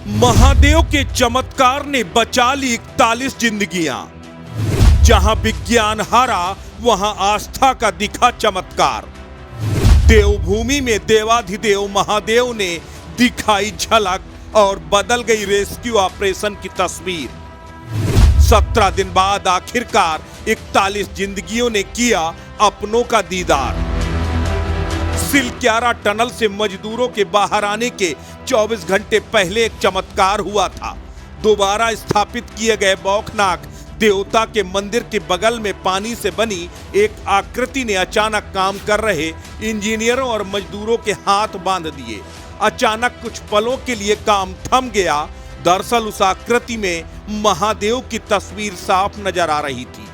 महादेव के चमत्कार ने बचा ली 41 जिंदगियां। जहां विज्ञान हारा वहां आस्था का दिखा चमत्कार। देवभूमि में देवाधिदेव महादेव ने दिखाई झलक और बदल गई रेस्क्यू ऑपरेशन की तस्वीर। 17 दिन बाद आखिरकार 41 जिंदगियों ने किया अपनों का दीदार। सिलक्यारा टनल से मजदूरों के बाहर आने के 24 घंटे पहले एक चमत्कार हुआ था। दोबारा स्थापित किए गए बौखनाक देवता के मंदिर के बगल में पानी से बनी एक आकृति ने अचानक काम कर रहे इंजीनियरों और मजदूरों के हाथ बांध दिए। अचानक कुछ पलों के लिए काम थम गया। दरअसल उस आकृति में महादेव की तस्वीर साफ नजर आ रही थी।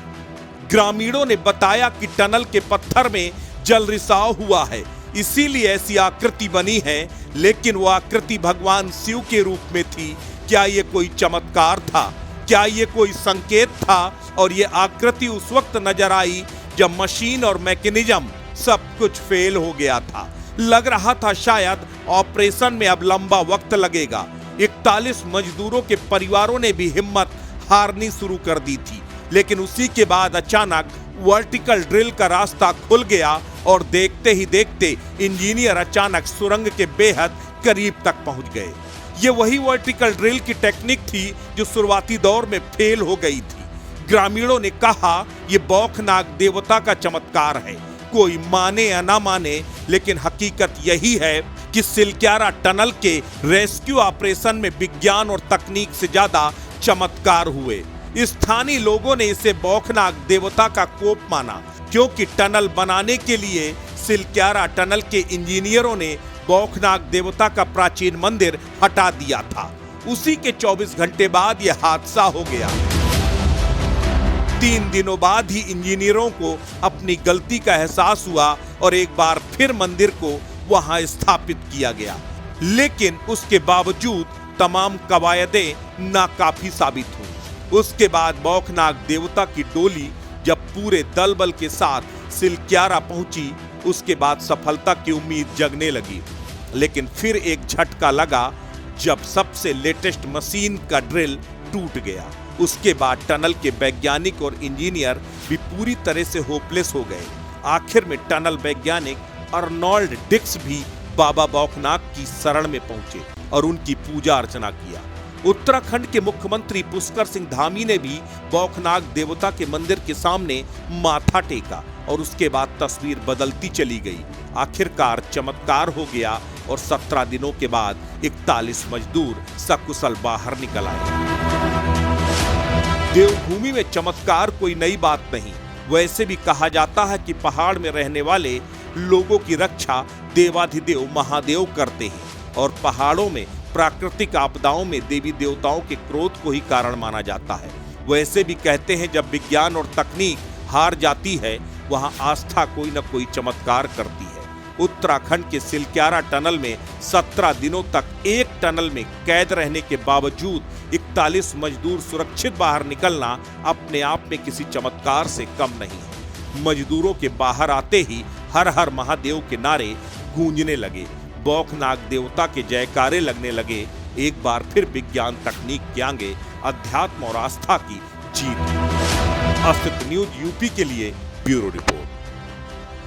ग्रामीणों ने बताया कि टनल के पत्थर में जल रिसाव हुआ है, इसीलिए ऐसी आकृति बनी है। लेकिन वो आकृति भगवान शिव के रूप में थी। क्या ये कोई चमत्कार था? क्या ये कोई संकेत था? और ये आकृति उस वक्त नजर आई जब मशीन और मैकेनिज्म सब कुछ फेल हो गया था। लग रहा था शायद ऑपरेशन में अब लंबा वक्त लगेगा। 41 मजदूरों के परिवारों ने भी हिम्मत हारनी शुरू कर दी थी। लेकिन उसी के बाद अचानक वर्टिकल ड्रिल का रास्ता खुल गया और देखते ही देखते इंजीनियर अचानक सुरंग के बेहद करीब तक पहुंच गए। ये वही वर्टिकल ड्रिल की टेक्निक थी जो शुरुआती दौर में फेल हो गई थी। ग्रामीणों ने कहा यह बौखनाक देवता का चमत्कार है। कोई माने या ना माने, लेकिन हकीकत यही है कि सिलक्यारा टनल के रेस्क्यू ऑपरेशन में विज्ञान और तकनीक से ज्यादा चमत्कार हुए। स्थानीय लोगों ने इसे बौखनाक देवता का कोप माना, क्योंकि टनल बनाने के लिए सिलक्यारा टनल के इंजीनियरों ने बौखनाक देवता का प्राचीन मंदिर हटा दिया था। उसी के 24 घंटे बाद यह हादसा हो गया। 3 दिनों बाद ही इंजीनियरों को अपनी गलती का एहसास हुआ और एक बार फिर मंदिर को वहां स्थापित किया गया। लेकिन उसके बावजूद तमाम कवायदें नाकाफी साबित हुई। उसके बाद बौखनाक देवता की डोली जब पूरे दल बल के साथ सिलक्यारा पहुंची, उसके बाद सफलता की उम्मीद जगने लगी। लेकिन फिर एक झटका लगा जब सबसे लेटेस्ट मशीन का ड्रिल टूट गया। उसके बाद टनल के वैज्ञानिक और इंजीनियर भी पूरी तरह से होपलेस हो गए। आखिर में टनल वैज्ञानिक अर्नोल्ड डिक्स भी बाबा बौखनाक की शरण में पहुंचे और उनकी पूजा अर्चना किया। उत्तराखंड के मुख्यमंत्री पुष्कर सिंह धामी ने भी बौखनाक देवता के मंदिर के सामने माथा टेका और उसके बाद तस्वीर बदलती चली गई। आखिरकार चमत्कार हो गया और 17 दिनों के बाद 41 मजदूर सकुशल बाहर निकल आए। देवभूमि में चमत्कार कोई नई बात नहीं। वैसे भी कहा जाता है कि पहाड़ में रहने वाले लोगों की रक्षा देवाधिदेव महादेव करते हैं और पहाड़ों में प्राकृतिक आपदाओं में देवी देवताओं के क्रोध को ही कारण माना जाता है। वैसे भी कहते हैं जब विज्ञान और तकनीक हार जाती है, वहां आस्था कोई न कोई चमत्कार करती है। उत्तराखंड के सिलक्यारा टनल में 17 दिनों तक एक टनल में कैद रहने के बावजूद 41 मजदूर सुरक्षित बाहर निकलना अपने आप में किसी चमत्कार से कम नहीं है। मजदूरों के बाहर आते ही हर हर महादेव के नारे गूंजने लगे, बौखनाक देवता के जयकारे लगने लगे। एक बार फिर विज्ञान तकनीक के आगे अध्यात्म और आस्था की जीत। अस्तित्व न्यूज यूपी के लिए ब्यूरो रिपोर्ट।